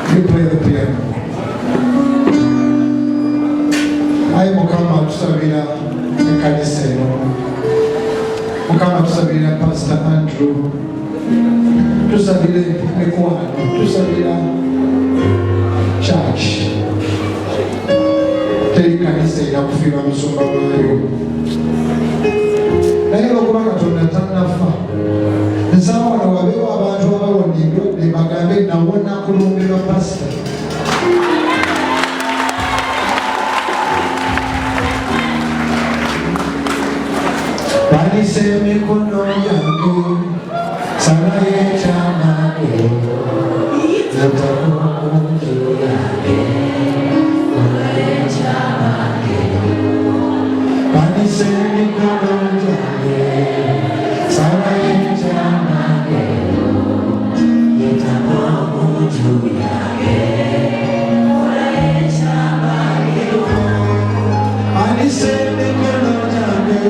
You play the piano. Ayi Mukama tusabira ekkanisa eno. Mukama tusabira Pastor Andrew. Tusabire mikwano. Tusabira church. Teri kanisa inakufiirwa musumba waayo. Naye lwokuba Katonda tannafa. Nsaba wano wabeewo abantu abawonedde ne bagambe nawona kulumbirwa pasita. Banise emikono yange salayo ekyange natamu kunju yange olayo ekyange. Banise emikono yange salayo ekyange natamu kunju yange olayo ekyange. Banise emikono yange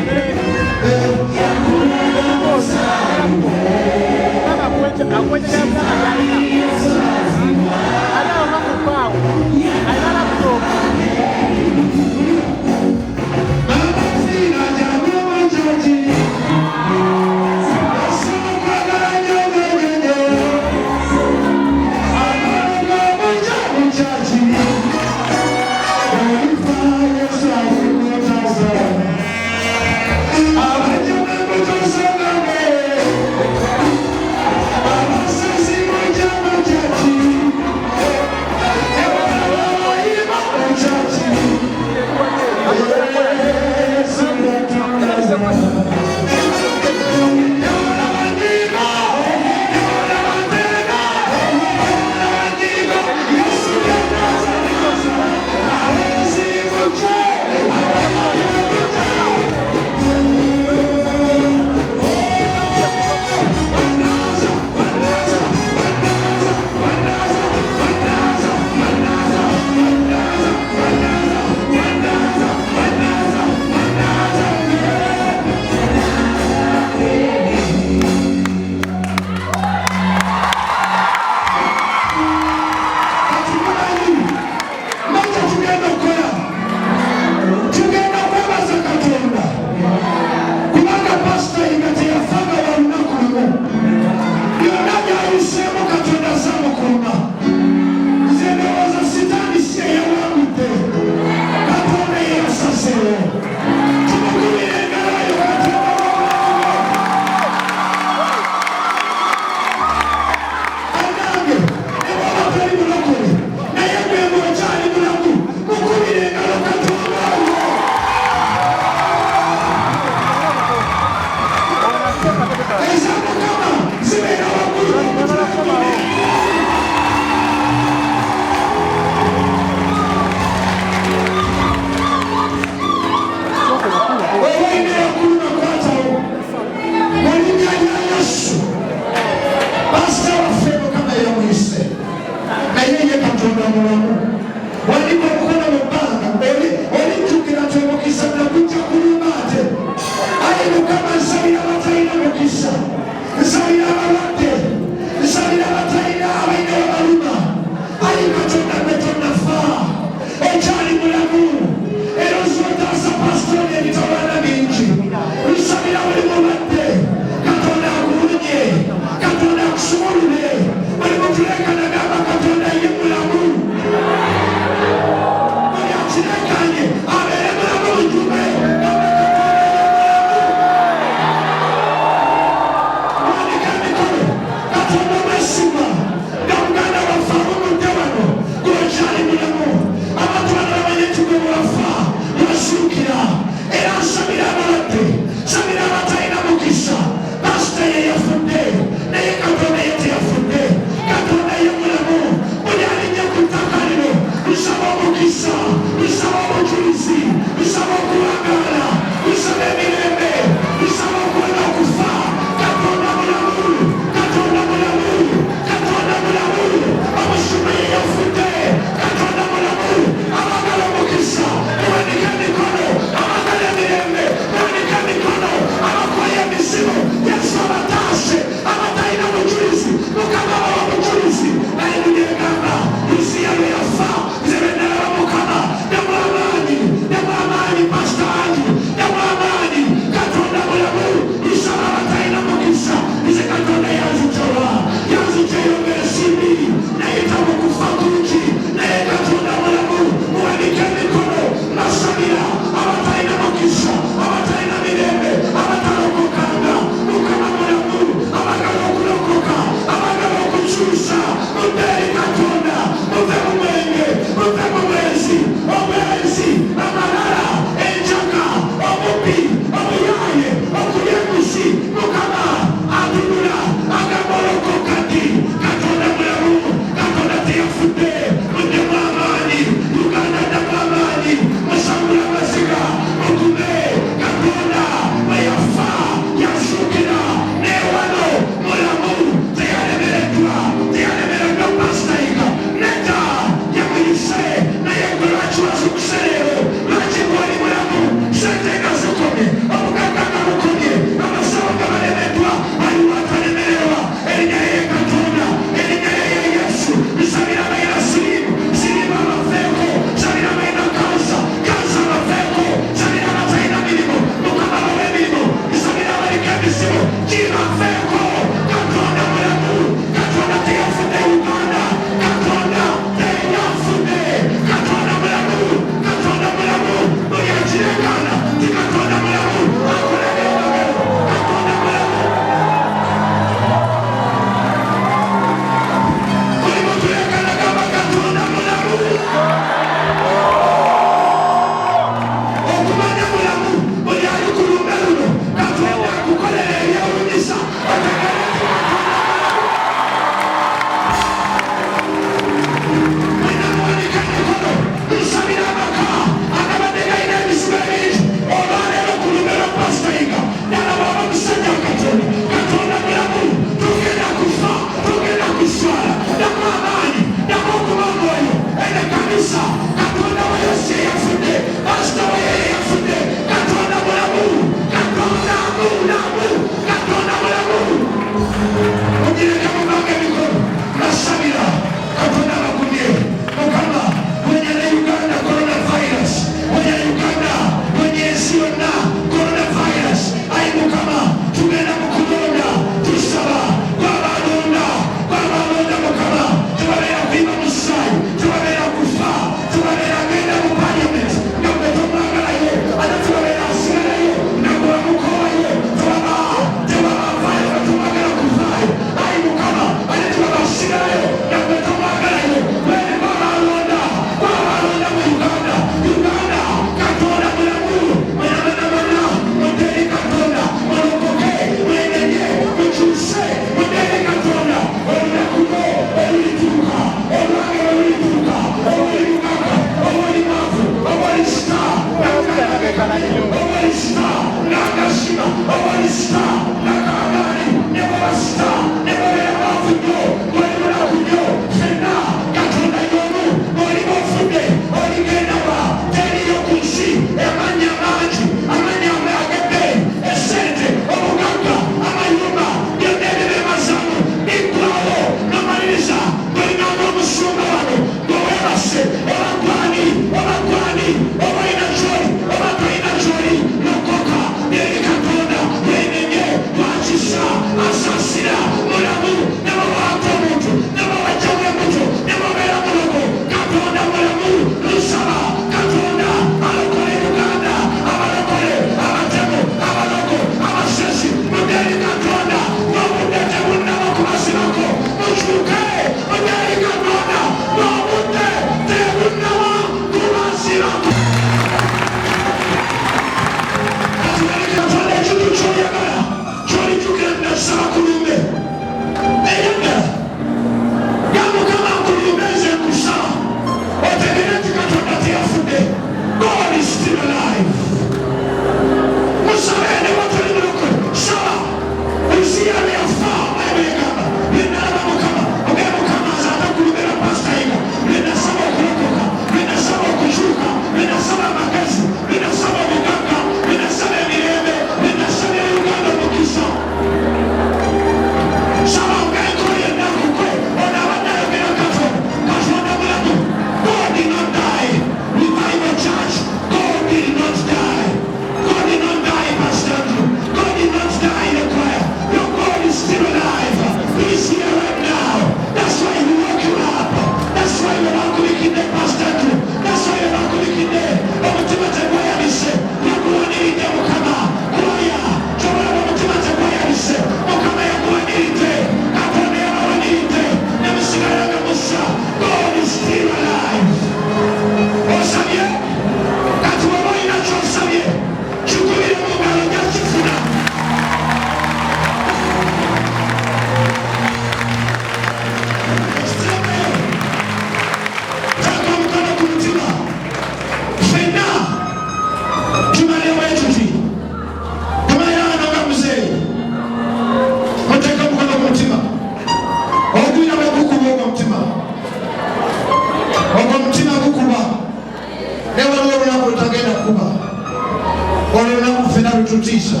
lututiisa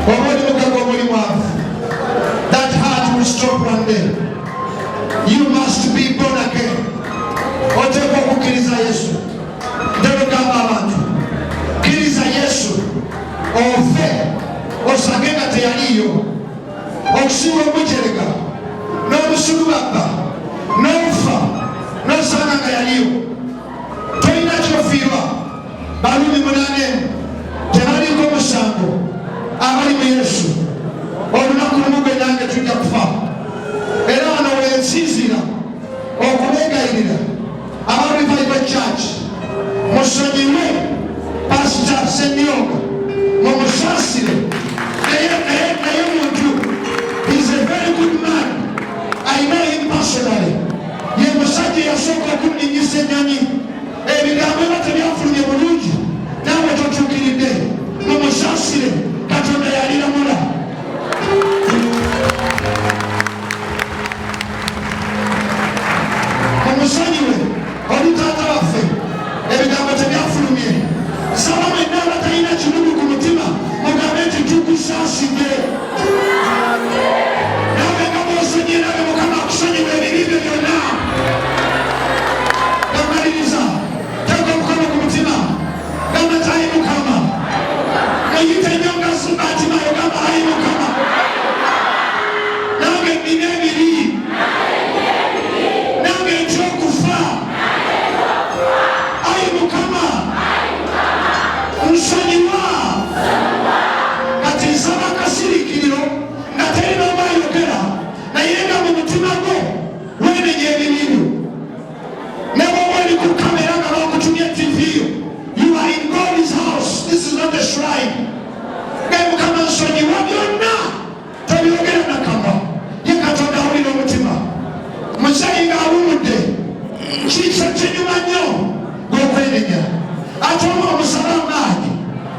oba oli mugaga omuli mwavu. That heart will stop one day. You must be born again. Oteekwa okukkiriza Yesu. Ndabagamba abantu kkiriza Yesu ofe osange nga teyaliyo, okusinga omujerega n'omusulubabba n'ofa n'osanga nga yaliyo. Tolina kyofiirwa. Balumi 8 tebaliko musango abali mu Yesu. Olunaku lumu gwe nange tujja kufa. Era wano wensinzira okubegayirira aba Revival Church musonyiwe Pastor Senyoga mumusaasire. Naye muntu is a very good man. I know him personally. Ye musajja yasooka okunninyisa ennyonyi. Ebigambo biba tebyafulumye bulungi. Naawe totuukiridde. Mumusaasire. Katonda yaliramula. Mumusonyiwe oli taata waffe. Ebigambo tebyafulumye. Saba mwenna abatalina kirumu ku mutima mugambe nti tukusaasidde. Nawe nga bw'osonyiye nawe Mukama akusonyiwe ebibi byo byonna. Gamaliriza. Teeka omukono ku mutima. Gamba nti ayi Mukama. Oyita ennyo nga Sumbatimayo gamba ayi Mukama. Nange nnina ebibi. Nange ntya okufa. Ayi Mukama. Nsonyiwa. Kati nsaba akasiriikiriro nga terina oba ayogera naye nga mu mutima gwo weenenya ebibi byo. Ne bw'oba oli ku kamera nga bakutumye TV yo, you are in God's house. This is not a shrine. Naye Mukama nsonyiwa byonna tobyogera na kamwa. Ye Katonda awulira omutima. Musayi ng'awumudde kiisa kinyuma nnyo gw'okwenenya. Ate oba omusala amaanyi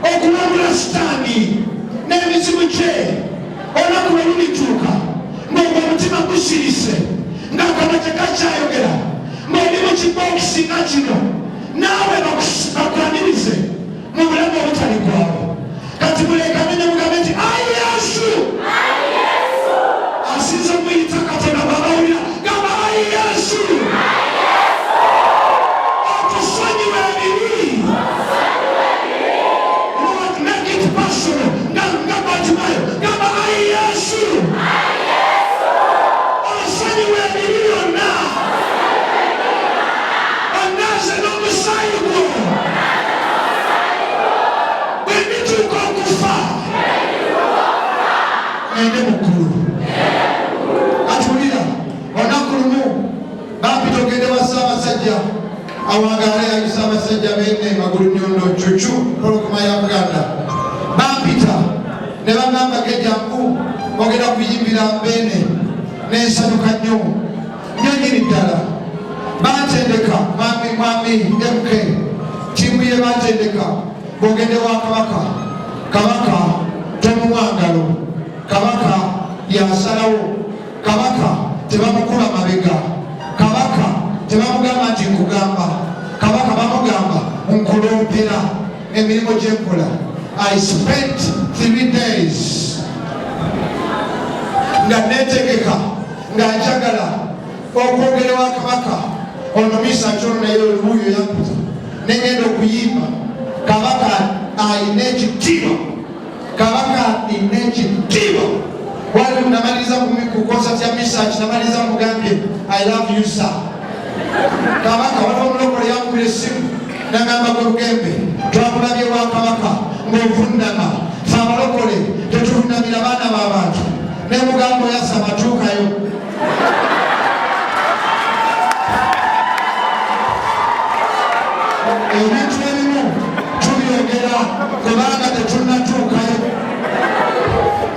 okuwabula Sitaani n'emizimu gye. Olunaku lwe lulituuka ng'ogwo omutima gusirise ng'akamwa tekakyayogera ng'oli mu kibokisi nga kino naawe bakwanirize mu bulamu obutali gwawe. Kati mulekane ne mugambe nti ayi Yesu. Asinza omuyita Katonda bw'abawulira gamba ayi Yesu. Otusonyiwe ebibi. Lord, make it personal. Nga Bartimayo gamba ayi Yesu. Osonyiwe ebibi byonna. Onaaze n'omusaayi gwo. Bwe ndituuka okufa ende mukulu. Atulira olunaku lumu bampita ogende wa Ssaabasajja awangaale yayisa abasajja benne magulu nyondo cucu polokoma ya Buganda. Bampita ne bagamba gejjangu ogenda kuyimbira Mbeene n'ensanyuka nnyo nyonyini ddala. Bantendeka mwami MK tiimu ye bantendeka bw'ogende wa Kabaka. Kabaka tomumwangalo. Kabaka yasalawo. Kabaka tebamukuba mabega. Kabaka tebamugamba nti nkugamba. Kabaka bamugamba nkulompera emirimu gy'enkola. I spent 3 days nga neetegeka nga njagala okwogera wa Kabaka ono misa kyono naye olubuuyo yakuta negenda okuyimba. Kabaka alina ekitiibwa. Kabaka alina ekitiibwa. Wali namaliriza ku concert ya Misach namaliriza mugambye I love you sir. Kabaka waliwo omulokole yankubira essimu nagamba Golugembe twakulabye wa Kabaka ng'ovundama. Ffe abalokole tetuvunamira baana b'abantu. Ne mugamba oyasaba tuukayo. Ebintu ebimu tubyogera kubanga tetunnatuukayo.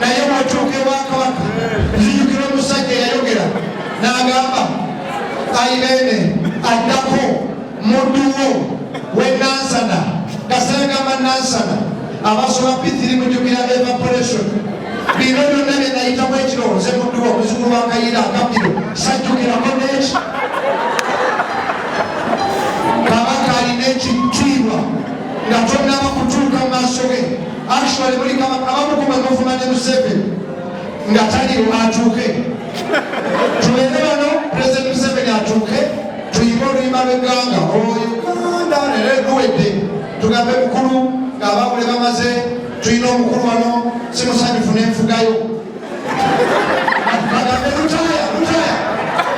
Naye bw'otuuka ewa Kabaka nzijukira omusajja eyayogera n'agamba Irene addako mudduwo we Nansana Kasangamba Nansana abasoba P3 mujjukira evaporation. Bino byonna bye nayitamu ekiro nze mudduwo omuzukulu wa Kayira Akabiro sajjukirako n'eki. Kabaka alina ekitiibwa nga tonnaba kutuuka mu maaso ge actually muri kama abamukuma mufumane Museveni ngatali atuke tuweze bano President Museveni atuke tuyibona imabe ganga Uganda nere duwede tugambe mukuru ngababule bamaze tuyino mukuru wano simusanyifu n'enfugayo bagambe lutaya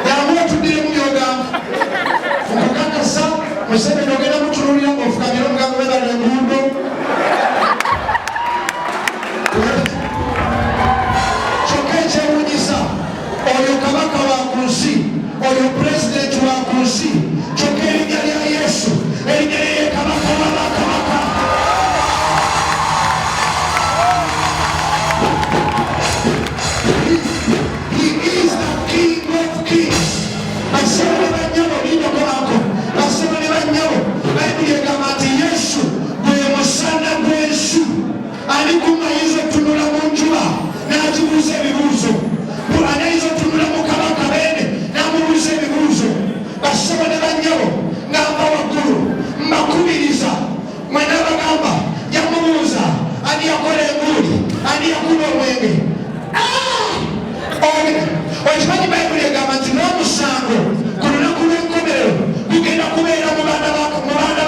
yamuwa tudire mu Uganda mukakasa Museveni ogenda mutunulira ofukamira omugambo webale engundo kyokka ekyewunyisa oyo kabaka wa ku nsi oyo pulezidenti wa ku nsi kyokka erinnya lya Yesu erinnya lye kabaka w'abakabaka he is the king of kings basema ne banyabo linyoko ako basema ne banyabo bayibuli egamba nti Yesu gwe musana gw'ensi ali kumayiza otunula mu njuba n'agibuuza ebibuuzo anayinza otunula mu kabaka beene n'amubuuza ebibuuzo basema ne banyabo ngamba waggulu mbakubiriza mwena bagamba yamubuuza ani yakola enguuli ani yakuba omwenge okimanyi bayibuli egamba nti n'omusango ku lunaku lw'enkomerero gugenda kubeera mu baana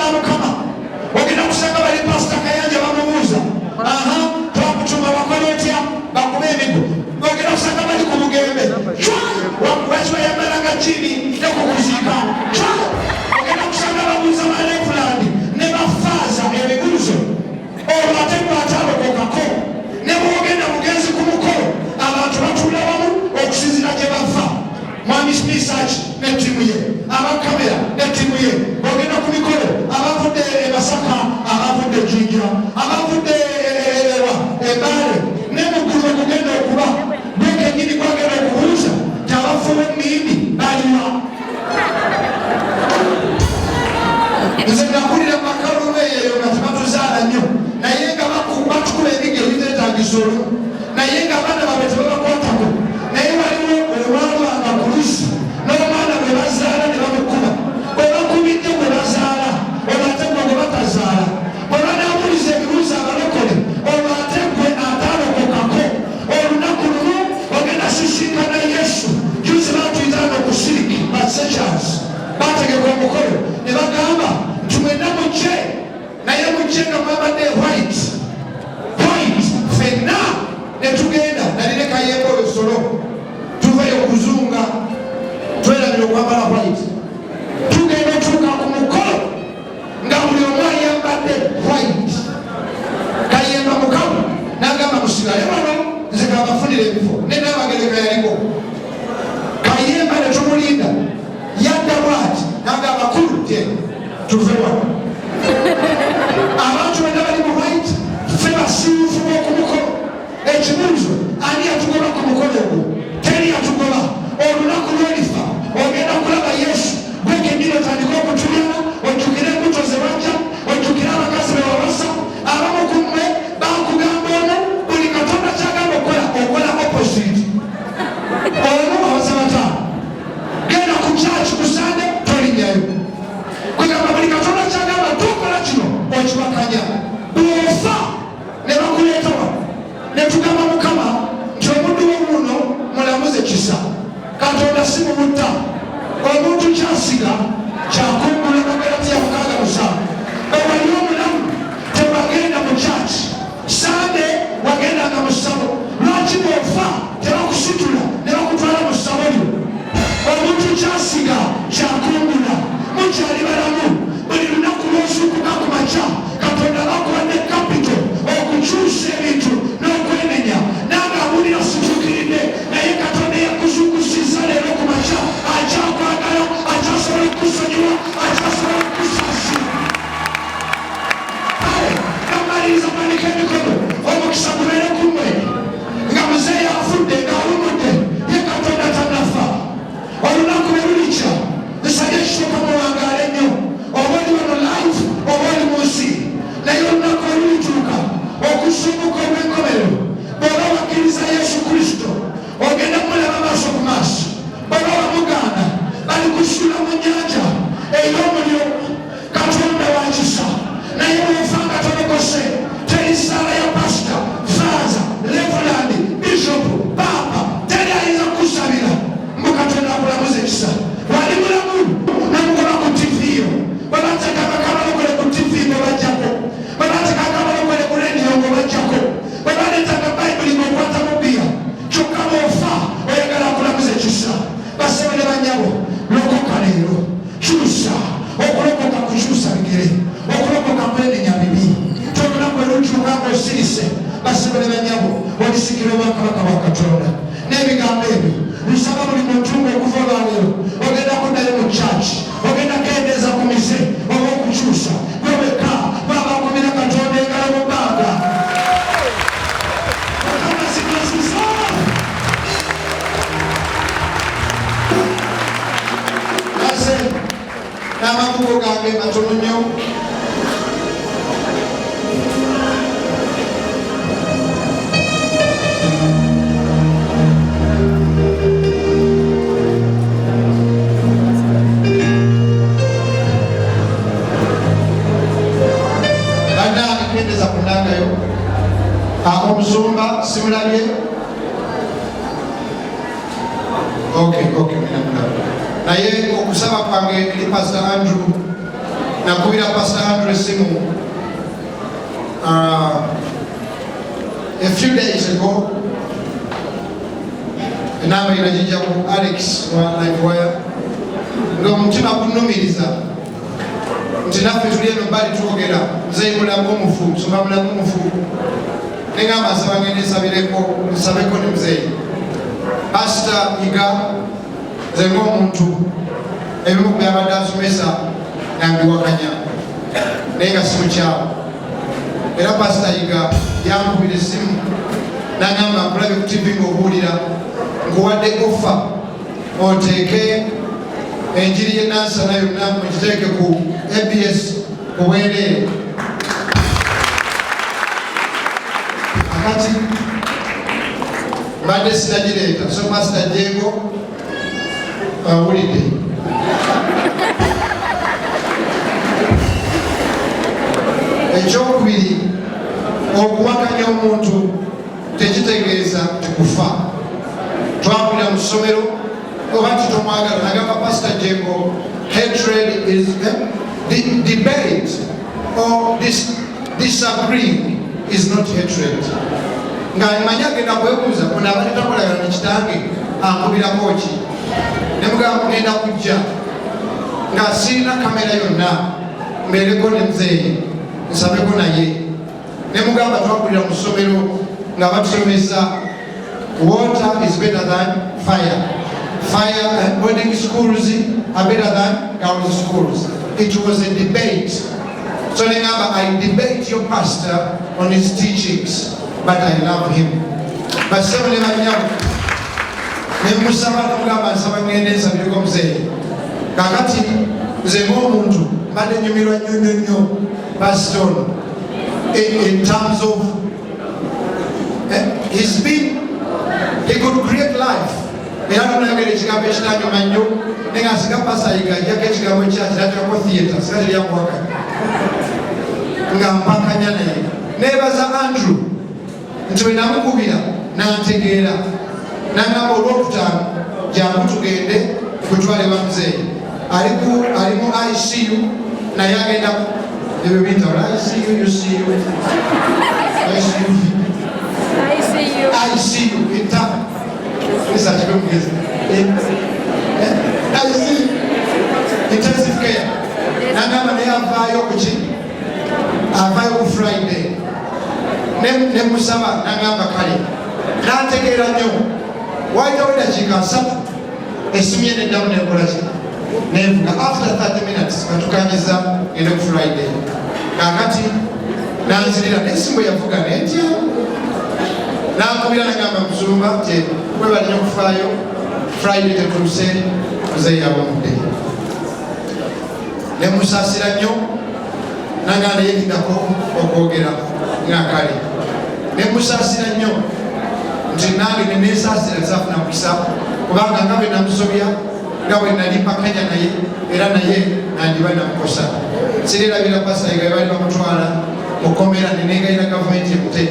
ba Mukama ogenda kusanga bali pasita Kayanja bamubuuza twakutuma wakola otya bakuba emigo ogenda kusanga bali ku bugembe lwaki bayambalanga kini ne kukuziika ogenda kusanga babuuza ba Levuland ne bafaaza ebibuuzo olwo ate gwataabokokako ne bwogenda mugenzi ku mukolo abantu batuula wamu okusinzira gye bava mwami Smisaki ne ttiimu ye abakamera ne ttiimu ye ogenda ku mikolo abavudde e Masaka abavudde e Jinja abavudde ebaale ne muggulu okugenda okuba gwekenyini gwagenda okubuuza tabafuba emindi baliwa nze ngakulira makalume eyo nga tebatuzaala nnyo naye nga batukuba ebiga ebiteetaagisa olwo naye nga abaana babe tebabakwatako naye waliwo olwalwanga ku lusi n'omwana bwe bazaala ne bamukuba bwe bakubidde bwe bazaala olwo ate gwe bwe batazaala bwe banaabuliza ebibuuzo abalokole olwo ate gwe ataalokokako olunaku lumu ogenda sisinkana Yesu juzi batuyitanga okusiriki basechas bategeka omukolo ne bagamba nti mwena mujje naye mujje nga mwabadde white fenna ne tugenda nalire Kayemba olwesolo tuveyo kuzunga twerabira okwambala white tugenda otuuka ku mukolo nga buli omu ayambadde white Kayemba Mukama n'agamba musigale wano nze kabafunira ebifo ne n'abagereka yaliko Kayemba ne tumulinda yadda bwati n'agamba kulu te tuve wano abantu bonna bali mu white ffe basiifu b'oku mukolo ekibuuzo ani yatugoba ku mukolo ogwo teri yatugoba olunaku lw'olifa ogenda kulaba Yesu gwekenyini otandika okutulyana ojjukire embuto ze bajja ojjukire abakazi be wabasa abamu ku mmwe bakugamba ono buli Katonda kyagamba okola opposite ono abasa bataano genda ku kyaki kusande tolinyayo kugamba buli Katonda kyagamba tokola kino okibakanya bwofa ne bakuleetawa ne tugamba Mukama nti omuddu w'omuno mulamuze kisa Katonda si mumutta omuntu kyasiga kyakungula Ggalatiya 6:7 owali omulamu tebagenda mu kyaki sande wagendanga mu ssabo lwaki bwofa tebakusitula ne bakutwala mu ssabo lyo omuntu kyasiga kyakungula mukyali balamu buli lunaku lw'osukuka ku makya Katonda bakuwadde kapito okukyusa ebintu n'okwenenya nange awulira situkiridde naye Katonda yakuzukusiza leero ku makya akyakwagala akyasobola okusonyiwa akyasobola okusaasira namaliriza manika emikono omukisa gubeere ku mmwe nga muzeeyi afudde bazzukulu ne bannyabo olisikira obwakabaka bwa Katonda. N'ebigambo ebyo bisaba buli muntu okuva olwaleero ogenda kuddayo mu church, ogenda kendeeza ku mise oba okukyusa gweweka babakubira Katonda engalo mu bbanga. N'amakubo gange matono nnyo. Kendeza kunangayo omusumba simulabye. Okay, naye okusaba kwange eri Pastor Andrew, nakubira Pastor Andrew esimu a few days ago. Enamba irajija ku Alex wa Livewire ng'omutima gunnumiriza nti naffe tuli eno bali twogera nze mulamu omufu nsoma mulamu omufu nengamba nsaba ngende nsabeko ne muzeeyi Pastor Iga. Nze ng'omuntu ebimu ku byabadde asomesa nambiwakanya naye nga si mukyamu. Era Pastor Iga yankubira essimu n'agamba nkulabye ku TV ng'obuulira nkuwadde offer oteeke enjiri y'ennansana yonna mugiteeke ku ABS ku bwereere. Akati mbadde sinagireeta so Pastor Jego awulidde. Ekyokubiri, okuwakanya omuntu tekitegeeza tikufa. Twawulira mu ssomero oba titomwagala nagamba Pastor Jego, hatred is debate or disagreeing is not hatred. Nga manya agenda kwebuuza ono abadde takolagana ne kitange ankubirako ki ne mugamba mugenda kujja nga sirina kamera yonna mbeereko ne muzeeyi nsabeko naye ne mugamba twakulira mu ssomero nga batusomesa water is better than fire. Fire boarding schools are better than girls' schools. It was a debate. So remember, I debate your pastor on his teachings, but I love him. But several nemusaba mugamba nsaba ngende nsabireko muzeeyi kakati nze ng'omuntu mbadde nyumirwa nnyo Pastor in terms of he could create life. Era tunayogera ekigambo ekitanyuma nnyo naye nga singa Pastor Iga ajjako ekigambo ekyakiratako theatre singa teryamuwakanya nga mpakanya naye. Neebaza Andrew nti we namukubira n'antegeera n'agamba olwokutaano jangu tugende kutwale bamuzeeyi alimu ICU naye agenda ebyo biyitawala ICU intensive care. N'agamba naye avaayo kuki avaayo ku Friday ne musaba n'agamba kale n'antegeera nnyo wayitawo eddakiika 3 esimu ye neddamu nekola ki nevuga after 30 minutes katukanyiza ngende ku Friday kakati nanzirira n'esimu yavuga netya n'ankubira n'agamba musumba nti webali nnyo okufaayo Friday tetuuse muzeeyi yawumudde ne musaasira nnyo n'agamba yeyindako okwogera nga kale ne musaasira nnyo nti nange neneesaasira nzafuna mukisa kubanga nga bwe namusobya nga bwe nali mpakanya naye era naye nandiba namukosa. Sirirabira Pastor Iga bali bamutwala mukomera nenegayira gavumenti emute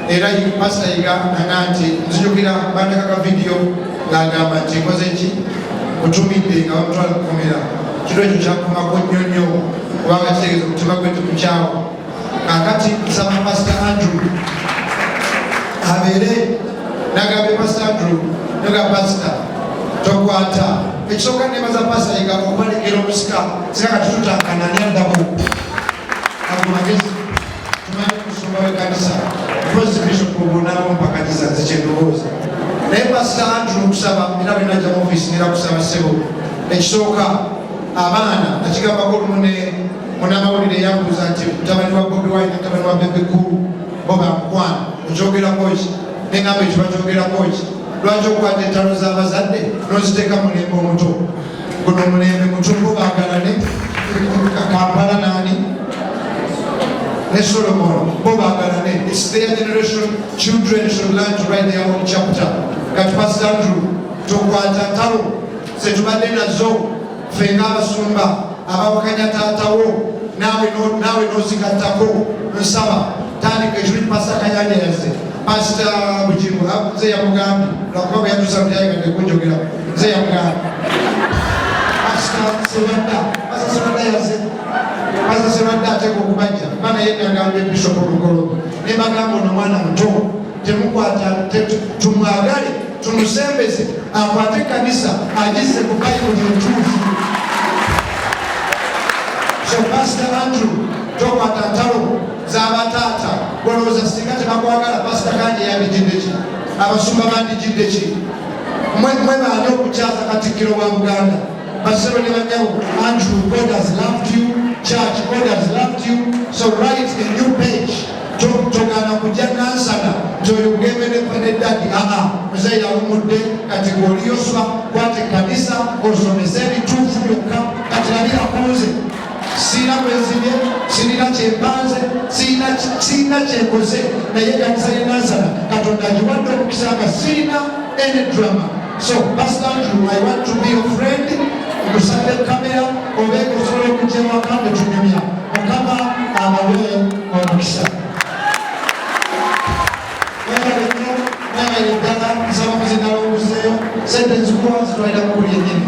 era Pastor Iga nanga nti nzijukira bandakaka vidiyo ng'agamba nti nkoze ki mutumidde nga bamutwala mukomera. Kiro ekyo kyankumako nnyo kubanga kitegeeza omutima gwe tukukyawa. Kakati nsaba Pastor Andrew abeere n'agamba Pastor Andrew noga Pastor tokwata ekisooka nebaza Pastor Iga okubalekera omusika sika katututankana ani addako agumagezi tumanyi kusumba w'ekkanisa Pastor Andrew kusaba era bwe najja mu office nera kusaba ssebo ekisooka abaana nakigambako olumu munamawulire yabuuza nti mutabani wa Bobi Wine mutabani wa Bebe Cool bo bamukwana okyogerako ki neŋŋamba ekyo bakyogerako ki lwaki okukwata entalo z'abazadde n'oziteeka mulembe omuto guno omulembe mutungo baagalane Kampala naani ne Solomon bo baagalane. It's their generation. Children should learn to write their own chapter. Kati Pastor Andrew tokwata ntalo zetubadde nazo ffe ng'abasumba abawakanya taatawo naawe n'ozigattako nsaba tandika ekyo Pastor Kayanja yazze Pastor Bujimu nze yamugambye lwakuba bwe yatuusa byayigadde kunjogera nze yamugambye Pastor Sebadda yazze Pastor Sebadda ateeka okubajja baana ye nagambye Bishop Lugolo ne bagamba ono mwana muto temukwata tumwagale tumusembeze akwate kanisa agisse ku Bayibuli entuufu. So Pastor Andrew tokwata ntalo z'abataata golowooza singa tebakwagala Pastor Kanje yabijjidde ki abasumba bandijjidde ki mwebaani okukyaza Katikkiro wa Buganda basebo ne banyabo. Andrew, God has loved you. Church, God has loved you. So write a new page. Togana kujja nansana toyogemere panedadi muzeeyi yawumudde kati ng'oliyoswa kwate kanisa osomese ebituufu byokka kati labira kunze siina kwezibye sirina kyempanze siina kyekoze naye kanisa ye nansana Katonda agiwadde omukisa nga siina any drama. So Pastor Andrew, I want to be your friend. Kusande kamera obeeko osobola okujja ewaka ne tunyumya Mukama abawe omukisa. Ddala nsaba muzinalongoseeyo sente nzikuwa zitwalira mu buli yennyini.